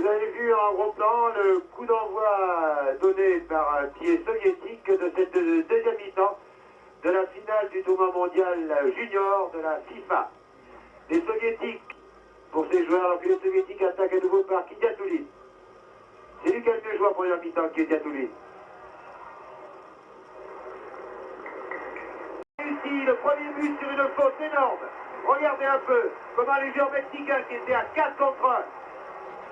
Vous avez vu en gros plan le coup d'envoi donné par un pied soviétique de cette deuxième mi-temps de la finale du tournoi mondial junior de la FIFA. Les soviétiques, pour ces joueurs, alors que les soviétiques attaquent à nouveau par Kidiatoulin. C'est lui qui a le mieux joué en première mi-temps, Kidiatoulin. Ici, le premier but sur une faute énorme. Regardez un peu comment les joueurs mexicains qui étaient à 4 contre 1,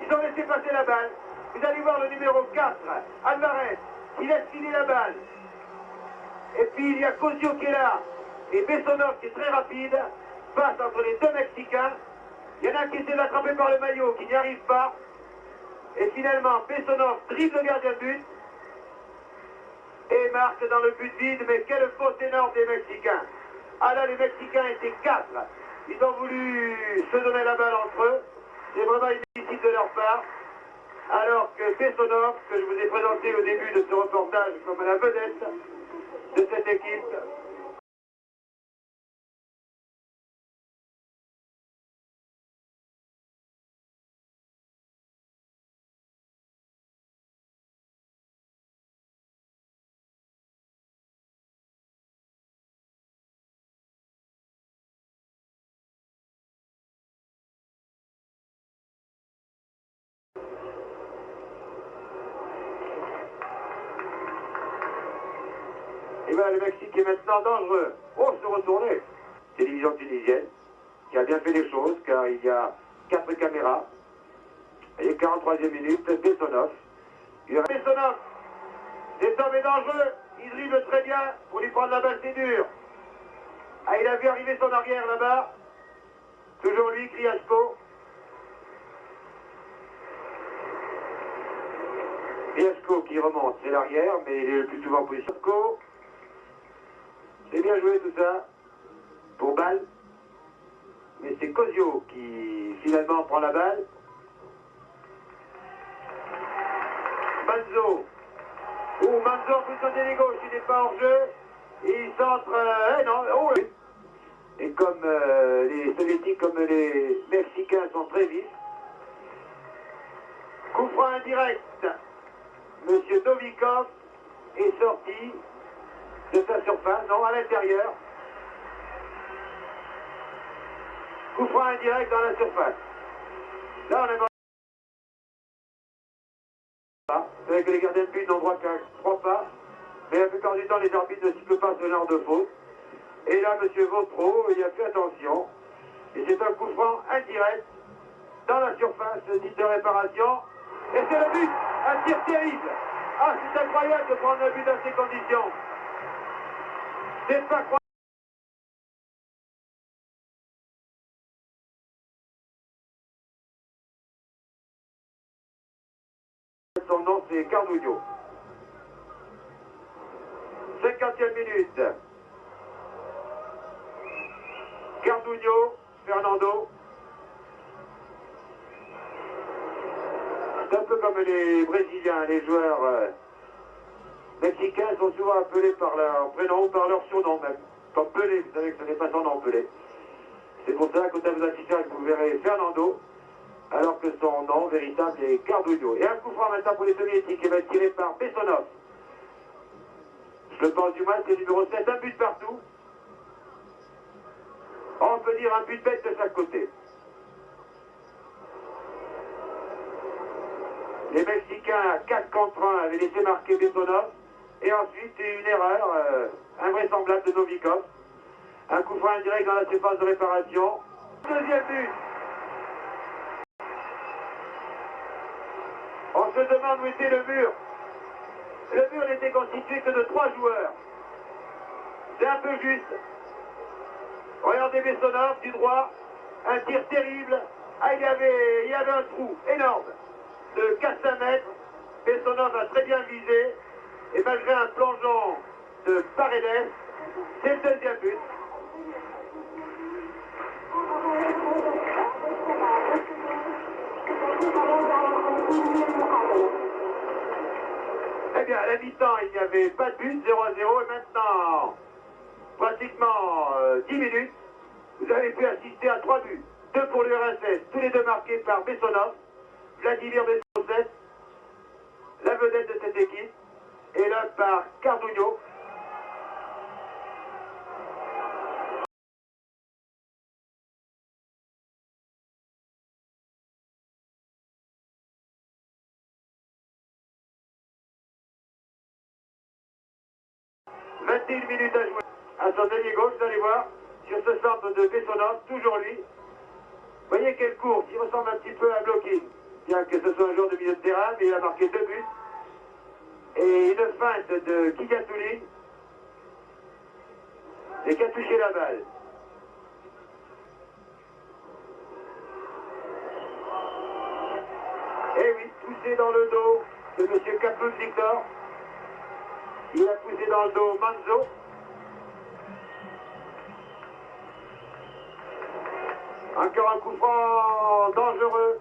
ils ont laissé passer la balle. Vous allez voir le numéro 4, Alvarez, qui laisse filer la balle. Et puis il y a Cosio qui est là. Et Bessonov qui est très rapide. Passe entre les deux Mexicains. Il y en a un qui essaie d'attraper par le maillot, qui n'y arrive pas. Et finalement, Bessonov dribble le gardien de but. Et marque dans le but vide. Mais quelle faute énorme des Mexicains. Ah là, les Mexicains étaient 4. Ils ont voulu se donner la balle entre eux. C'est vraiment illicite de leur part. Alors que Bessonov, que je vous ai présenté au début de ce reportage comme la vedette de cette équipe, et voilà le Mexique est maintenant dangereux. Oh, se retourner. Télévision tunisienne, qui a bien fait les choses, car il y a 4 caméras. Et 43e minute, Bessonov. Bessonov, cet homme est dangereux, il dribble très bien, pour lui prendre la balle, c'est dur. Ah, il a vu arriver son arrière là-bas. Toujours lui, Kriashko. Kriashko qui remonte, c'est l'arrière, mais il est le plus souvent en position. C'est bien joué tout ça, pour balle. Mais c'est Cosio qui finalement prend la balle. Manzo. Manzo en plus côté gauche, il n'est pas hors jeu. Et il centre. Non, oh, oui. Et comme les soviétiques, comme les mexicains sont très vifs. Coup franc indirect. Monsieur Novikov est sorti de sa surface, non, à l'intérieur. Coup franc indirect dans la surface. Là, on est c'est vrai que les gardiens de but n'ont droit qu'à 3 pas, mais la plupart du temps, les arbitres ne sifflent pas ce genre de faute. Et là, M. Vautreau, il a fait attention. Et c'est un coup franc indirect dans la surface, dite de réparation. Et c'est le but, un tir terrible. Ah, c'est incroyable de prendre un but dans ces conditions. C'est pas croyable. Son nom, c'est Cardugno. 50e minute. Cardugno, Fernando. C'est un peu comme les Brésiliens, les joueurs mexicains sont souvent appelés par leur prénom ou par leur surnom même. Comme Pelé, vous savez que ce n'est pas son nom, Pelé. C'est pour ça que quand vous assistez, vous verrez Fernando, alors que son nom véritable est Cardugno. Et un coup franc maintenant pour les soviétiques qui va être tiré par Bessonov. Je pense du moins, c'est le numéro 7, un but partout. On peut dire un but bête de chaque côté. Les Mexicains, 4 contre 1, avaient laissé marquer Bessonov. Et ensuite, une erreur invraisemblable de Novikov. Un coup franc indirect dans la surface de réparation. Deuxième but. On se demande où était le mur. Le mur n'était constitué que de 3 joueurs. C'est un peu juste. Regardez Bessonov du droit. Un tir terrible. Ah, il y avait un trou énorme de 400 mètres. Bessonov a très bien visé. Et malgré un plongeon de Paredes, c'est le deuxième but. Eh bien, à la mi-temps, il n'y avait pas de but, 0-0. Et maintenant, pratiquement 10 minutes, vous avez pu assister à 3 buts. 2 pour l'URSS, tous les deux marqués par Bessonov. Vladimir Bessoset, la vedette de cette équipe, et là par Cardugno. « 21 minutes à jouer. À son ailier gauche, vous allez voir, sur ce centre de Bessonov, toujours lui. Vous voyez quelle course, il ressemble un petit peu à Blokin. Bien que ce soit un joueur de milieu de terrain, mais il a marqué 2 buts. Et une feinte de Kigatouli, et qui a touché la balle. Et oui, poussé dans le dos de M. Kaploun Victor. Il a poussé dans le dos Manzo. Encore un coup franc dangereux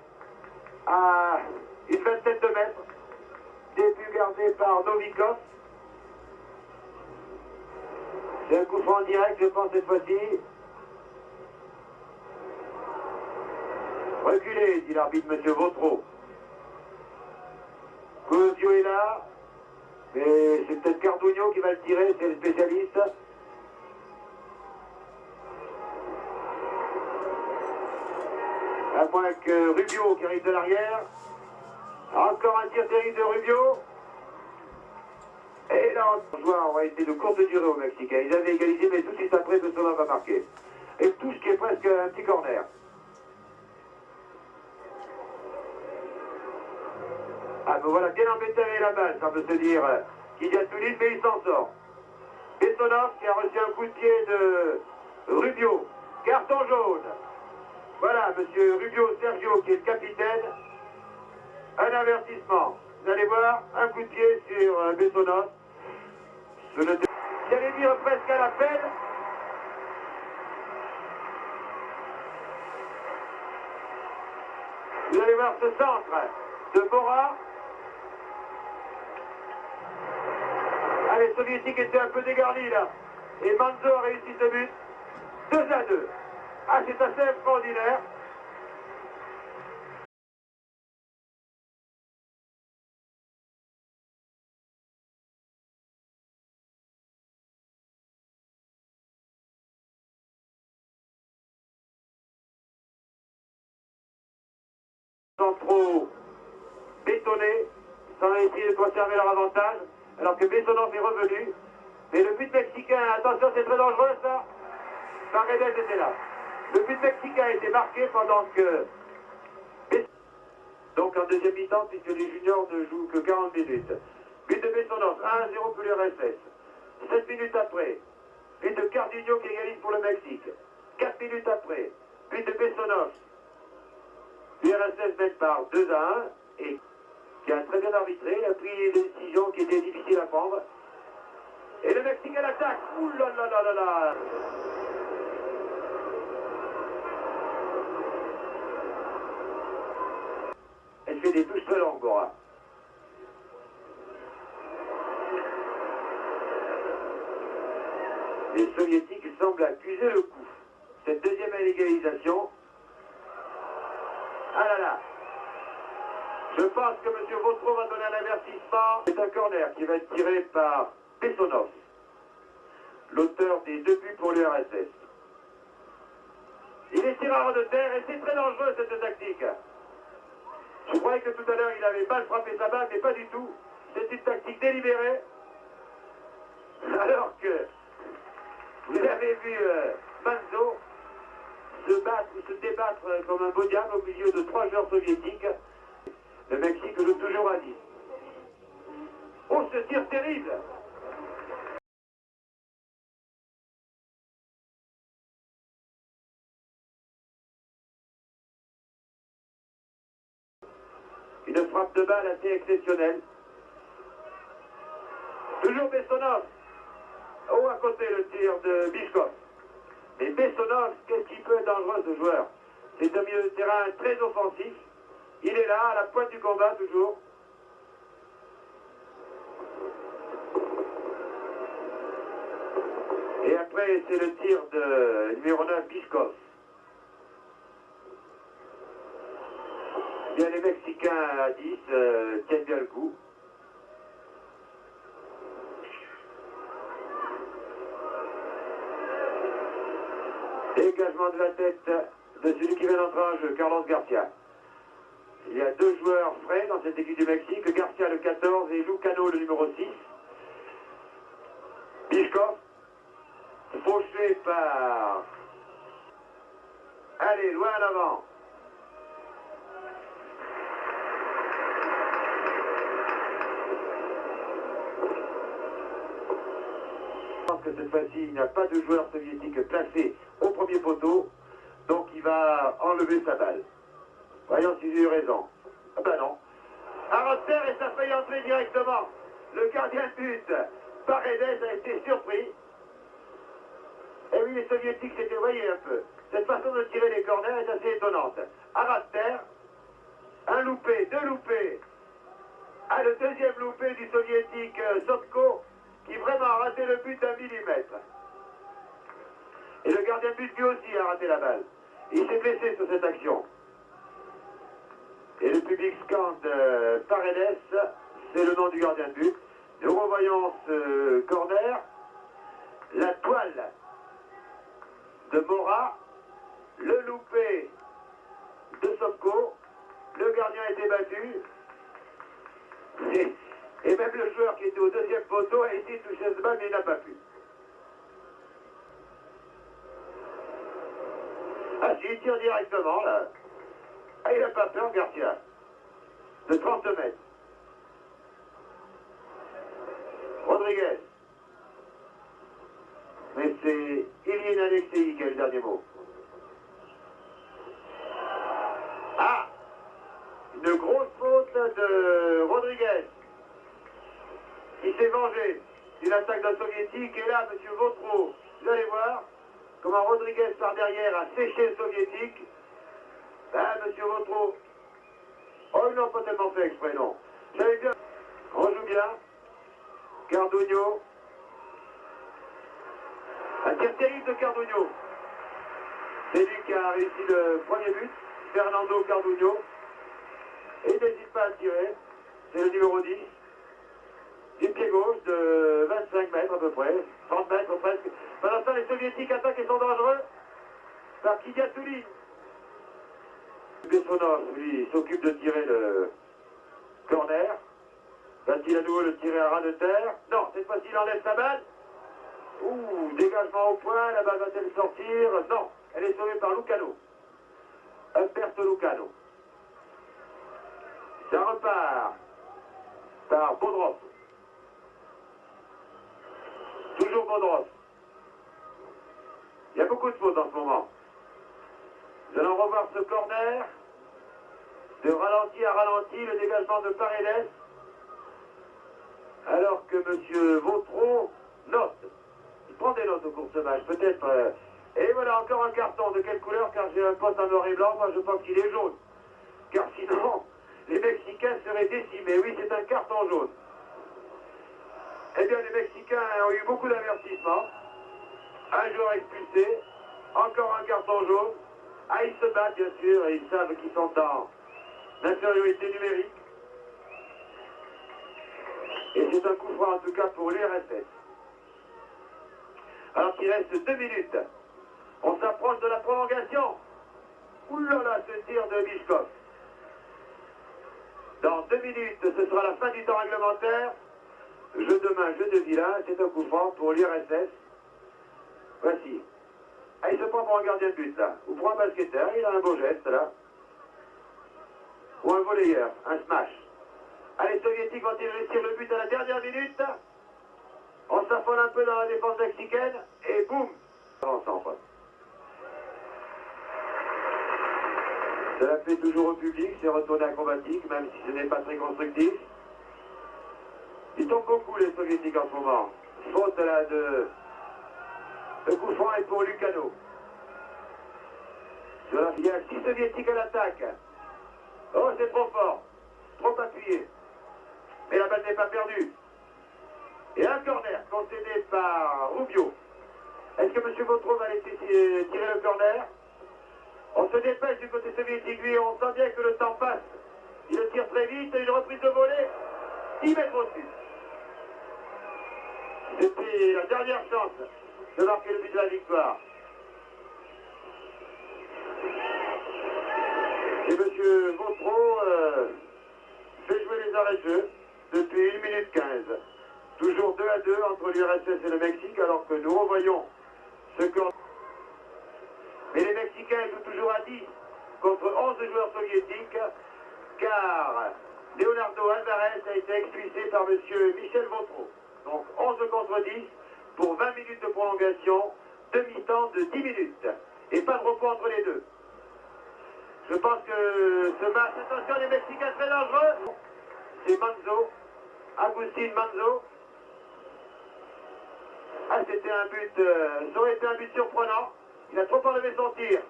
à une vingtaine de mètres. Début gardé par Novikov. C'est un coup franc direct, je pense, cette fois-ci. Reculez, dit l'arbitre M. Vautreau. Cosio est là, mais c'est peut-être Cardugno qui va le tirer, c'est le spécialiste. À moins que Rubio qui arrive de l'arrière. Encore un tir terrible de Rubio. Et là, les joueurs ont été de courte durée au Mexique. Ils avaient égalisé, mais tout de suite après, Bessonov va marquer. Et tout ce qui est presque un petit corner. Ah, ben voilà, bien embêté avec la balle, ça veut se dire Kigatouli, mais il s'en sort. Bessonov qui a reçu un coup de pied de Rubio. Carton jaune. Voilà, monsieur Rubio Sergio qui est le capitaine. Un avertissement. Vous allez voir, un coup de pied sur Bessonov. J'allais dire presque à l'appel. Vous allez voir ce centre de Bora. Ah, les soviétiques étaient un peu dégarnis là. Et Manzo a réussi ce but. 2-2. Ah, c'est assez extraordinaire. Sans trop bétonner, sans essayer de conserver leur avantage, alors que Bessonov est revenu. Mais le but mexicain, attention, c'est très dangereux ça. Paredes était là. Le but mexicain a été marqué pendant que... Donc en deuxième mi-temps, puisque les juniors ne jouent que 40 minutes. But de Bessonov, 1-0 pour l'URSS. 7 minutes après, but de Cardugno qui égalise pour le Mexique. 4 minutes après, but de Bessonov. L'URSS mène par 2-1 et qui a très bien arbitré. Il a pris des décisions qui étaient difficiles à prendre. Et le Mexique à l'attaque. Ouh là là là là là. Elle fait des touches très longues, Bora. Les soviétiques semblent accuser le coup. Cette deuxième égalisation. Ah là là. Je pense que M. Vautreau va donner un avertissement. C'est un corner qui va être tiré par Bessonov, l'auteur des 2 buts pour l'URSS. Il est tireur de terre et c'est très dangereux cette tactique. Je croyais que tout à l'heure il avait mal frappé sa balle, mais pas du tout. C'est une tactique délibérée. Alors que vous avez vu Manzo se battre ou se débattre comme un beau diable au milieu de 3 joueurs soviétiques. Le Mexique joue toujours à 10. Oh, ce tir terrible! Une frappe de balle assez exceptionnelle. Toujours Bessonov. Oh, à côté le tir de Bishkov. Mais Bessonov, qu'est-ce qu'il peut être dangereux ce joueur? C'est un milieu de terrain très offensif. Il est là, à la pointe du combat toujours. Et après, c'est le tir de numéro 9, Bishkov. Bien, les Mexicains à 10 tiennent bien le coup. Dégagement de la tête de celui qui vient d'entrer en jeu, Carlos Garcia. Il y a deux joueurs frais dans cette équipe du Mexique, Garcia le 14 et Lucano le numéro 6. Bichkov, fauché par... Allez, loin en avant. Je pense que cette fois-ci, il n'y a pas de joueur soviétique placé au premier poteau, donc il va enlever sa balle. Voyons si j'ai eu raison. Ah ben non. Arrêter et ça fait entrer directement. Le gardien de but, Paredes, a été surpris. Et oui, les soviétiques s'étaient voyés un peu. Cette façon de tirer les corners est assez étonnante. Arrêter, un loupé, deux loupés. Ah, le deuxième loupé du soviétique Sotko, qui vraiment a raté le but d'un millimètre. Et le gardien de but lui aussi a raté la balle. Il s'est blessé sur cette action. Et le public scande Paredes, c'est le nom du gardien de but. Nous revoyons ce corner, la toile de Mora, le loupé de Sopko, le gardien a été battu, et même le joueur qui était au deuxième poteau a essayé de toucher ce balle, mais il n'a pas pu. Ah si, il tire directement là. Ah, il n'a pas peur, Garcia. De 30 mètres. Rodriguez. Mais c'est Ilyin Alexei qui a le dernier mot. Ah, une grosse faute de Rodriguez, qui s'est vengé d'une attaque d'un soviétique. Et là, M. Vautreau, vous allez voir comment Rodriguez par derrière a séché le soviétique. Ah, M. Vautreau. Oh, ils n'ont pas tellement fait exprès, non. J'avais bien. On joue bien. Cardugno. Un tir terrible de Cardugno. C'est lui qui a réussi le premier but, Fernando Cardugno. Et il n'hésite pas à tirer. C'est le numéro 10. Du pied gauche de 25 mètres à peu près. 30 mètres presque. Pendant ce temps, les soviétiques attaquent et sont dangereux. Par Kidiatouli. Bessonov, lui, s'occupe de tirer le corner. Va-t-il à nouveau le tirer à ras de terre? Non, cette fois-ci, il enlève sa balle. Ouh, dégagement au point, la balle va-t-elle sortir? Non, elle est sauvée par Lucano. Umberto Lucano. Ça repart par Bodrov. Toujours Bodrov. Il y a beaucoup de fautes en ce moment. Nous allons revoir ce corner. De ralenti à ralenti, le dégagement de Paredes. Alors que M. Vautreau note. Il prend des notes au cours de ce match, peut-être. Et voilà encore un carton. De quelle couleur? Car j'ai un poste en noir et blanc. Moi, je pense qu'il est jaune. Car sinon, les Mexicains seraient décimés. Oui, c'est un carton jaune. Eh bien, les Mexicains ont eu beaucoup d'avertissements. Un joueur expulsé. Encore un carton jaune. Ah, ils se battent, bien sûr, et ils savent qu'ils sont en infériorité numérique. Et c'est un coup franc, en tout cas, pour l'URSS. Alors qu'il reste 2 minutes. On s'approche de la prolongation. Ouh là là, ce tir de Bichkov. Dans 2 minutes, ce sera la fin du temps réglementaire. Jeu de main, jeu de vilain. C'est un coup franc pour l'URSS. Voici. Ah, il se prend pour un gardien de but, là. Ou pour un basketteur, il a un beau geste, là. Ou un volleyeur, un smash. Ah, les soviétiques vont-ils réussir le but à la dernière minute? On s'affole un peu dans la défense mexicaine, et boum, ensemble. Cela plaît toujours au public, c'est retourné acrobatique, même si ce n'est pas très constructif. Ils tombent beaucoup, les soviétiques, en ce moment. Faute là de... Le coup franc est pour Lucano. Il y a 6 soviétiques à l'attaque. Oh, c'est trop fort. Trop appuyé. Mais la balle n'est pas perdue. Et un corner concédé par Rubio. Est-ce que M. Vautreau va laisser tirer le corner? On se dépêche du côté soviétique, lui, on sent bien que le temps passe. Il le tire très vite, une reprise de volée, 10 mètres au-dessus. C'était la dernière chance de marquer le but de la victoire. Et M. Vautreau fait jouer les arrêts de jeu depuis 1 minute 15. Toujours 2-2 entre l'URSS et le Mexique, alors que nous revoyons ce qu'on... Mais les Mexicains jouent toujours à 10 contre 11 joueurs soviétiques, car Leonardo Alvarez a été expulsé par M. Michel Vautreau. Donc 11 contre 10 pour 20 minutes de prolongation, demi-temps de 10 minutes. Et pas de repos entre les deux. Je pense que ce match, attention les Mexicains très dangereux. C'est Manzo, Agustin Manzo. Ah, c'était un but, ça aurait été un but surprenant. Il a trop enlevé son tir.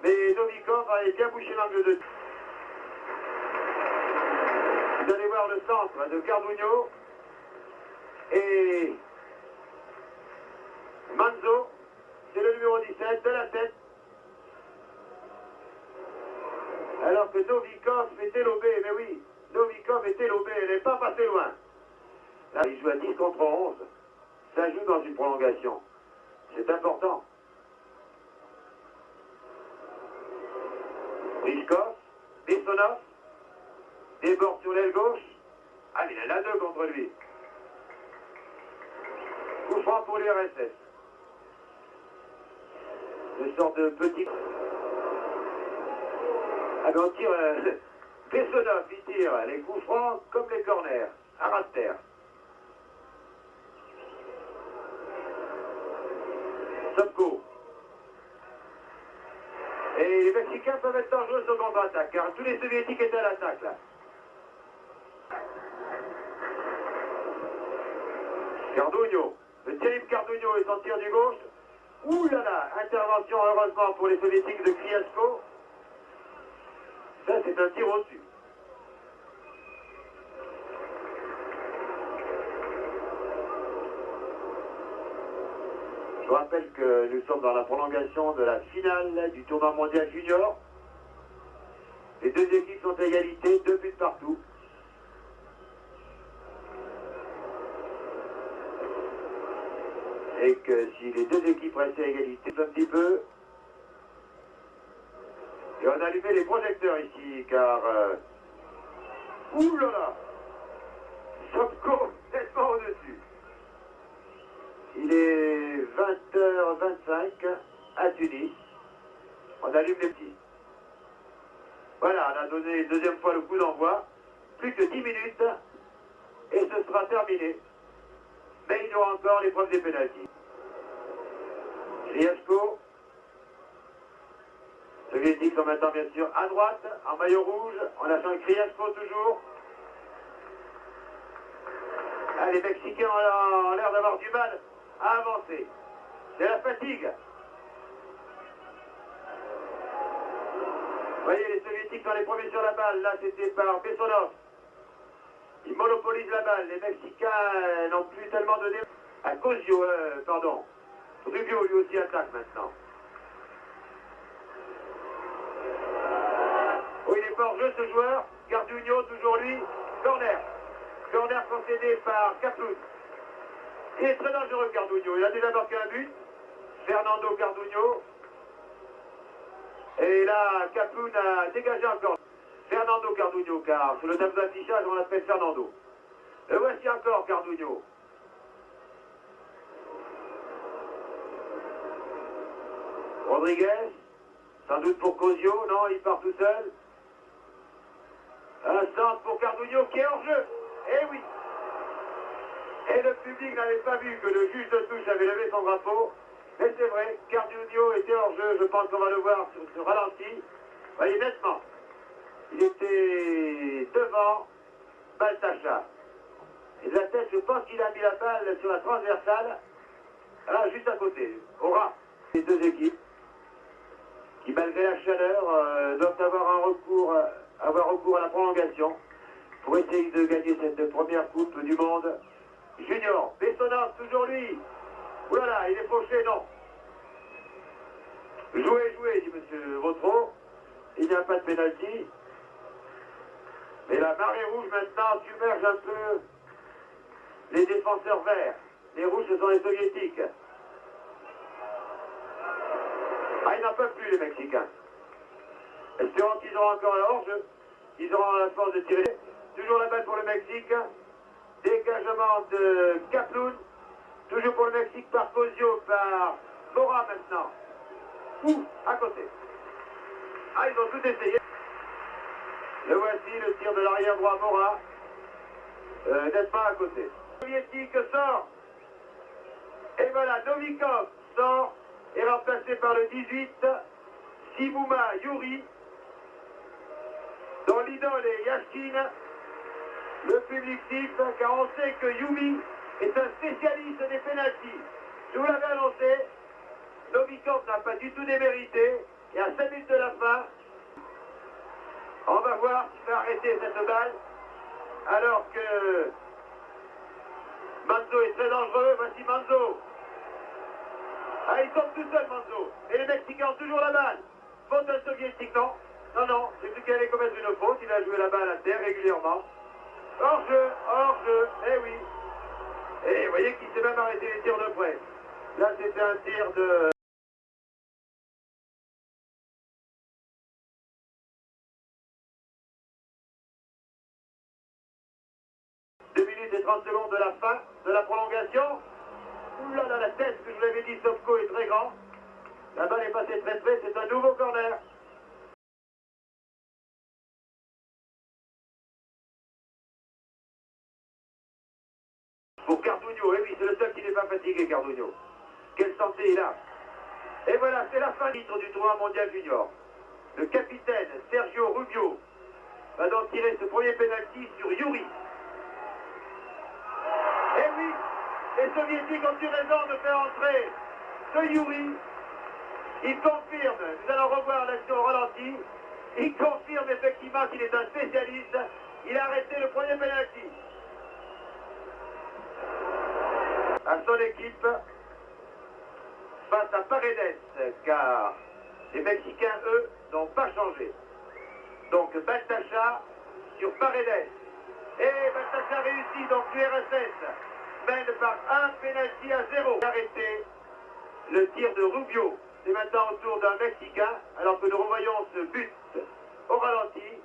Mais Novikov avait bien bouché l'angle de tir. Vous allez voir le centre de Cardugno. Et Manzo, c'est le numéro 17 de la tête. Alors que Novikov était lobé, mais oui, Novikov était lobé, elle n'est pas passée loin. Là, il joue à 10 contre 11. Ça joue dans une prolongation. C'est important. Richkov, Bessonov, déborde sur l'aile gauche. Ah, mais il en a deux contre lui. Coup franc pour l'URSS. Une sorte de petit... Ah ben on tire... Bessonov, il tire les coups francs comme les corners, à ras de terre. Sopko. Et les Mexicains peuvent être dangereux sur contre-attaque, car tous les Soviétiques étaient à l'attaque là. Cardugno. Le terrible Cardugno est en tir du gauche. Ouh là là, intervention heureusement pour les Soviétiques de Kriasko. Ça c'est un tir au-dessus. Je rappelle que nous sommes dans la prolongation de la finale du tournoi mondial junior. Les deux équipes sont à égalité, 2 buts partout. Et que si les deux équipes restaient à égalité un petit peu, et on a allumé les projecteurs ici, car... ouh là là, Sopko nettement au-dessus. Il est 20h25 à Tunis. On allume les petits. Voilà, on a donné une deuxième fois le coup d'envoi. Plus que 10 minutes et ce sera terminé. Mais il y aura encore l'épreuve des pénaltys. Kriasko. Soviétiques sont maintenant bien sûr à droite, en maillot rouge, en lâchant Kriasko toujours. Ah, les Mexicains ont l'air d'avoir du mal à avancer. C'est la fatigue. Vous voyez, les Soviétiques sont les premiers sur la balle. Là, c'était par Bessonov. Ils monopolisent la balle. Les Mexicains n'ont plus tellement de défense. À Cosio, pardon. Rubio, lui aussi, attaque maintenant. Oh, il est pas hors jeu, ce joueur. Cardugno, toujours lui. Corner. Corner concédé par Kaploun. Il est très dangereux, Cardugno. Il a déjà marqué un but. Fernando Cardugno. Et là, Kaploun a dégagé encore. Fernando Cardugno, car sur le tableau d'affichage, on l'appelle Fernando. Le voici encore, Cardugno. Rodriguez, sans doute pour Cosio, non, il part tout seul. Un centre pour Cardugno qui est hors jeu. Eh oui. Et le public n'avait pas vu que le juge de touche avait levé son drapeau. Mais c'est vrai, Cardugno était hors jeu, je pense qu'on va le voir sur ce ralenti. Vous voyez nettement. Il était devant Baltacha. Et de la tête, je pense qu'il a mis la balle sur la transversale. Là, juste à côté, au ras. Les deux équipes qui, malgré la chaleur, doivent avoir recours à la prolongation pour essayer de gagner cette première Coupe du Monde junior. Bessonov, toujours lui. Ouh là là, il est fauché, non. Jouez, dit M. Vautreau. Il n'y a pas de pénalty. Mais la marée rouge maintenant submerge un peu les défenseurs verts. Les rouges, ce sont les soviétiques. Ah, ils n'en peuvent plus, les Mexicains. Espérons qu'ils auront encore la hors-jeu. Ils auront la force de tirer. Toujours la balle pour le Mexique. Dégagement de Kaploun. Toujours pour le Mexique par Cosio, par Mora maintenant. Ou à côté. Ah, ils ont tout essayé. Le voici, le tir de l'arrière droit Mora. N'est-ce pas à côté. Le soviétique sort. Et voilà, Novikov sort. Est remplacé par le 18, Simouma Yuri, dont l'idole est Yashin. Le public siffle, car on sait que Yumi est un spécialiste des pénaltys. Je vous l'avais annoncé, Novikov n'a pas du tout démérité, et à 5 minutes de la fin, on va voir s'il va arrêter cette balle, alors que Manzo est très dangereux. Voici Manzo. Ah, il tombe tout seul, Manzo. Et les Mexicains ont toujours la balle. Faute d'un soviétique, non. Non, non, c'est lui qui allait commettre une faute. Il a joué la balle à terre régulièrement. Hors-jeu, hors-jeu, eh oui. Et vous voyez qu'il s'est même arrêté les tirs de près. Là, c'était un tir de... 2 minutes et 30 secondes de la fin de la prolongation. Ouh là là, la tête que je vous l'avais dit, Sofko est très grand. La balle est passée très près, c'est un nouveau corner. Pour Cardugno, eh oui, c'est le seul qui n'est pas fatigué, Cardugno. Quelle santé il a. Et voilà, c'est la fin du tournoi mondial junior. Le capitaine Sergio Rubio va donc tirer ce premier pénalty sur Yuri. Et oui, les soviétiques ont eu raison de faire entrer ce Yuri. Il confirme, nous allons revoir l'action au ralenti, il confirme effectivement qu'il est un spécialiste. Il a arrêté le premier pénalty. À son équipe, face à Paredes, car les Mexicains, eux, n'ont pas changé. Donc Baltacha sur Paredes. Et Baltacha réussit, donc l'URSS mène par un pénalty à 0. Arrêté le tir de Rubio. C'est maintenant au tour d'un Mexicain, alors que nous revoyons ce but au ralenti.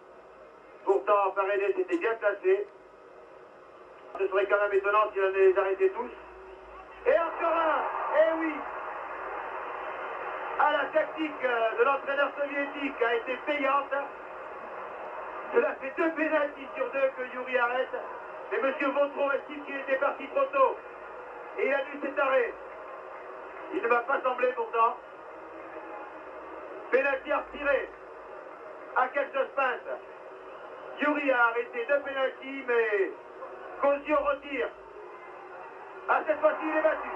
Pourtant, Paredes était bien placé. Ce serait quand même étonnant s'il en les arrêtait tous. Et encore un. Eh oui. Ah, la tactique de l'entraîneur soviétique a été payante. Cela fait 2 pénaltys sur 2 que Yuri arrête. Mais M. Vautreau estime qu'il était parti trop tôt. Et il a dû cet arrêt. Il ne m'a pas semblé pourtant. Pénalty à retirer. À quel suspense. Yuri a arrêté 2 pénaltys, mais Cosio retire. Ah, cette fois-ci, il est battu.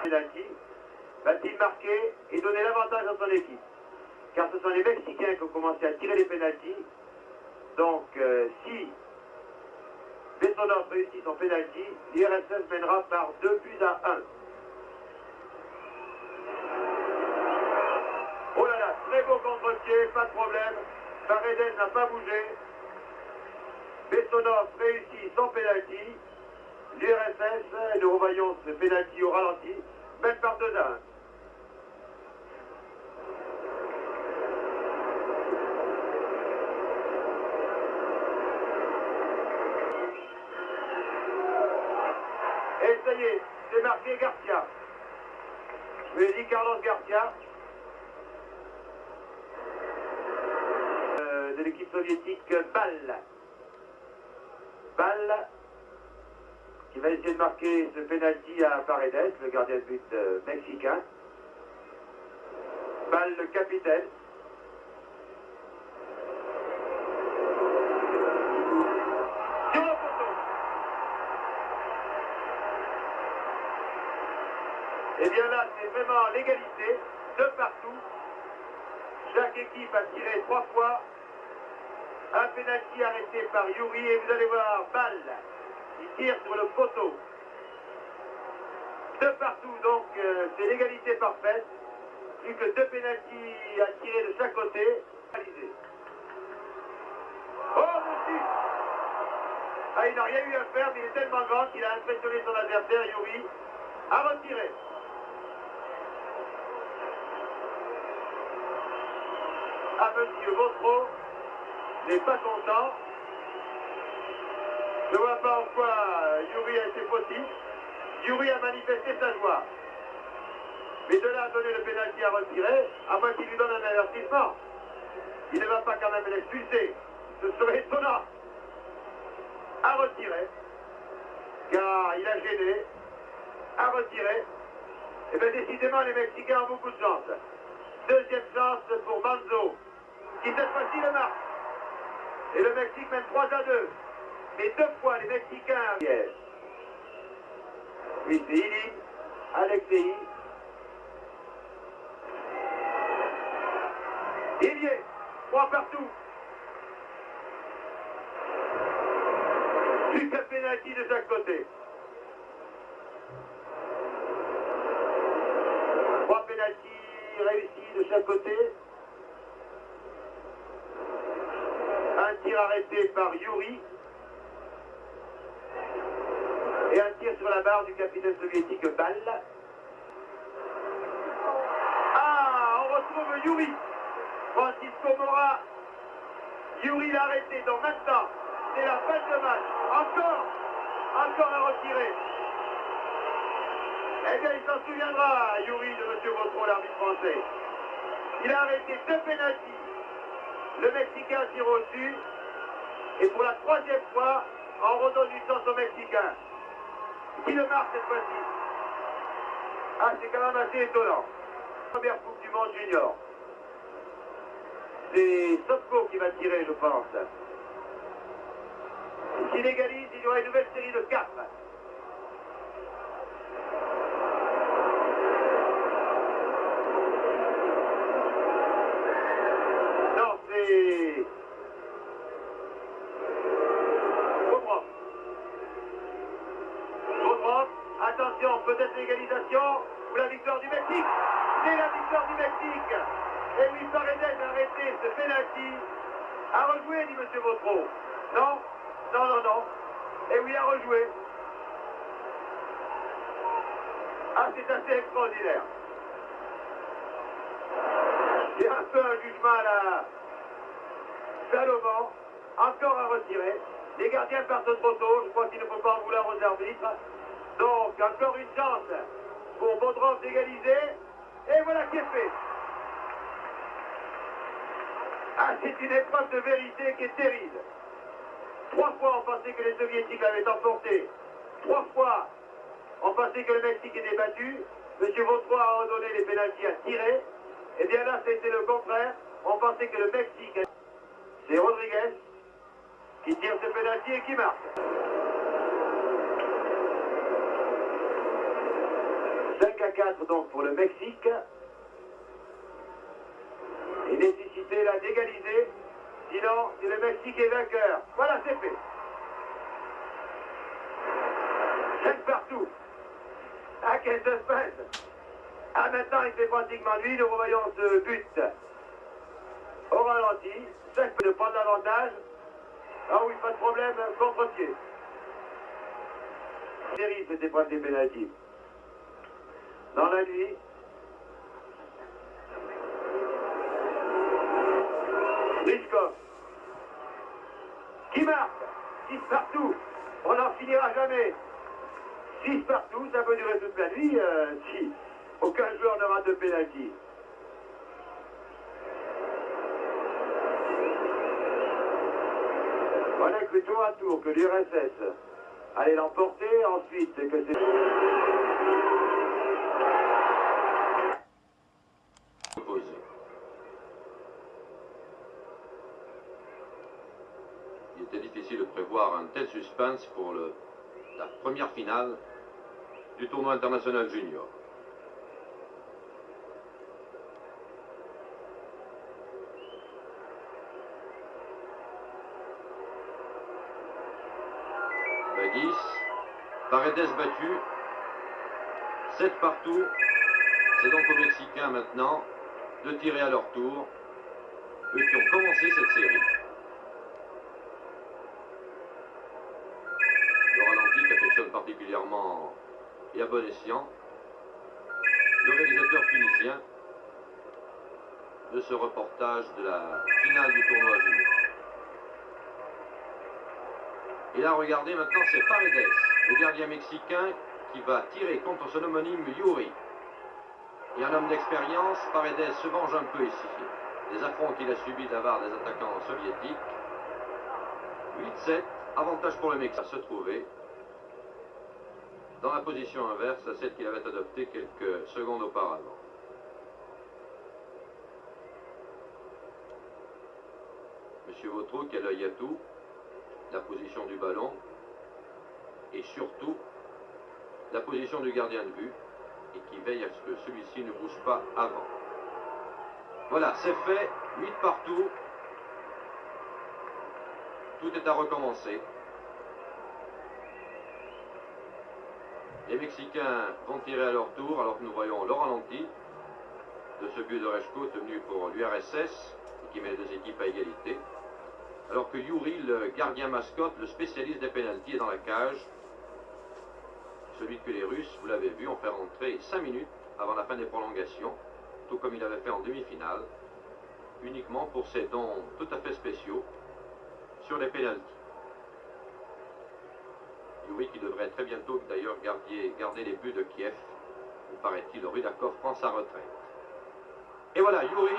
Pénalty va-t-il marquer et donner l'avantage à son équipe? Car ce sont les Mexicains qui ont commencé à tirer les pénaltys. Donc, si Bessonov réussit son pénalty, l'URSS mènera par 2-1. Oh là là, très beau contre-pied, pas de problème. Paredes n'a pas bougé. Bessonov réussit son pénalty. L'URSS, nous revoyons ce pénalty au ralenti, mène par 2-1. Et ça y est, c'est marqué Garcia. Je lui ai dit Carlos Garcia. De l'équipe soviétique, Ball. Ball, qui va essayer de marquer ce pénalty à Paredes, le gardien de but mexicain. Ball, le capitaine. Sur le poteau. Et bien là, c'est vraiment l'égalité, de partout. Chaque équipe a tiré 3 fois. Un pénalty arrêté par Yuri et vous allez voir Ball. Il tire sur le poteau. De partout, donc c'est l'égalité parfaite. Plus que 2 pénaltys à tirer de chaque côté. Oh, monsieur! Ah, il n'a rien eu à faire, mais il est tellement grand qu'il a impressionné son adversaire, Yuri, à retirer. Ah, monsieur Vautreau n'est pas content. Je ne vois pas en quoi Yuri a été fautif. Yuri a manifesté sa joie. Mais de là à donner le pénalty à retirer, à moins qu'il lui donne un avertissement, il ne va pas quand même l'expulser. Ce serait étonnant. À retirer, car il a gêné. À retirer. Et bien décidément, les Mexicains ont beaucoup de chance. Deuxième chance pour Manzo, qui cette fois-ci le marque. Et le Mexique mène 3-2. Mais deux fois les Mexicains. Oui, c'est Ilin, Alexei. Illier, 3 partout. Juste un pénalty de chaque côté. 3 pénaltys réussis de chaque côté. Un tir arrêté par Yuri. Et un tir sur la barre du capitaine soviétique Ball. Ah, on retrouve Yuri. Francisco Mora. Yuri l'a arrêté. Donc maintenant, c'est la fin de match. Encore à retirer. Eh bien, il s'en souviendra, Yuri, de M. Vautreau, l'arbitre français. Il a arrêté 2 pénaltys. Le Mexicain tire au-dessus. Et pour la 3e fois, on redonne du sens au Mexicain. Qui le marque cette fois-ci? Ah, c'est quand même assez étonnant. Première Coupe du Monde junior. C'est Sopko qui va tirer, je pense. S'il égalise, il y aura une nouvelle série de 4. Non, c'est... Vautreau. Attention, peut-être l'égalisation ou la victoire du Mexique. C'est la victoire du Mexique. Et oui, Paredes a arrêté ce pénalty. À rejouer, dit M. Vautreau. Non. Et oui, à rejouer. Ah, c'est assez extraordinaire. C'est un peu un jugement à la Salomon. Encore à retirer. Les gardiens partent trop tôt. Je crois qu'il ne faut pas en vouloir aux arbitres. Donc, encore une chance pour Bodrov d'égaliser. Et voilà qui est fait. Ah, c'est une épreuve de vérité qui est terrible. 3 fois, on pensait que les Soviétiques avaient emporté. 3 fois, on pensait que le Mexique était battu. M. Vautreau a ordonné les pénaltys à tirer. Et bien là, c'était le contraire. On pensait que le Mexique... C'est Rodriguez qui tire ce pénalty et qui marque. 5-4 donc pour le Mexique. Et nécessité là d'égaliser. Sinon, c'est le Mexique est vainqueur. Voilà, c'est fait. 5 partout. Ah, quel suspense. Ah, maintenant, il fait pratiquement nuit. Nous revoyons ce but au ralenti. 5 de prendre l'avantage. Ah oui, pas de problème, contre-pied. Série, cette épreuve des pénaltys. Dans la nuit. Riskov. Qui marque? 6 partout. On n'en finira jamais. 6 partout, ça peut durer toute la nuit si aucun joueur n'aura de pénalty. Voilà que tour à tour que l'URSS allait l'emporter, ensuite que c'est... Il était difficile de prévoir un tel suspense pour la première finale du tournoi international junior. Bagis, Paredes battu, 7 partout. C'est donc aux Mexicains maintenant de tirer à leur tour. eux qui ont commencé cette série. Le ralenti qu'affectionne particulièrement et à bon escient le réalisateur tunisien de ce reportage de la finale du tournoi junior. Et là, regardez, maintenant, c'est Paredes, le gardien mexicain, qui va tirer contre son homonyme Yuri. Et un homme d'expérience, Paredes se venge un peu ici. Les affronts qu'il a subis de la part des attaquants soviétiques. 8-7, avantage pour le Mexique à se trouver dans la position inverse à celle qu'il avait adoptée quelques secondes auparavant. Monsieur Vautreau qui a l'œil à tout, la position du ballon et surtout la position du gardien de but et qui veille à ce que celui-ci ne bouge pas avant. Voilà, c'est fait, 8 partout. Tout est à recommencer. Les Mexicains vont tirer à leur tour alors que nous voyons le ralenti de ce but de Reshko tenu pour l'URSS et qui met les deux équipes à égalité. Alors que Yuri, le gardien mascotte, le spécialiste des pénaltys, est dans la cage. Celui que les Russes, vous l'avez vu, ont fait rentrer 5 minutes avant la fin des prolongations, tout comme il avait fait en demi-finale, uniquement pour ses dons tout à fait spéciaux sur les pénaltys. Yuri qui devrait très bientôt d'ailleurs garder les buts de Kiev, où paraît-il Rudakov prend sa retraite. Et voilà, Yuri.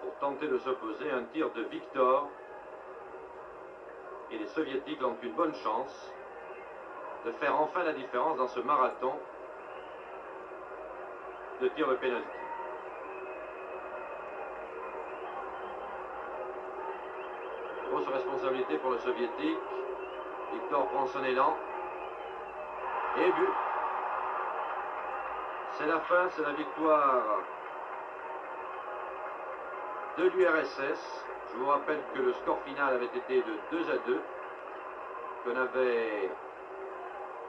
Pour tenter de s'opposer à un tir de Victor. Et les Soviétiques ont une bonne chance de faire enfin la différence dans ce marathon de tir de pénalty. Grosse responsabilité pour le Soviétique. Victor prend son élan. Et but. C'est la fin, c'est la victoire de l'URSS. Je vous rappelle que le score final avait été de 2-2, qu'on avait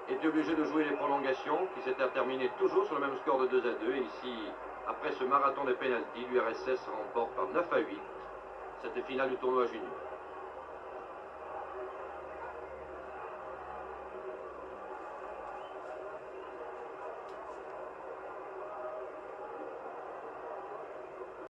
été obligé de jouer les prolongations, qui s'étaient terminées toujours sur le même score de 2-2. Et ici, après ce marathon de pénalty, l'URSS remporte par 9-8 cette finale du tournoi junior.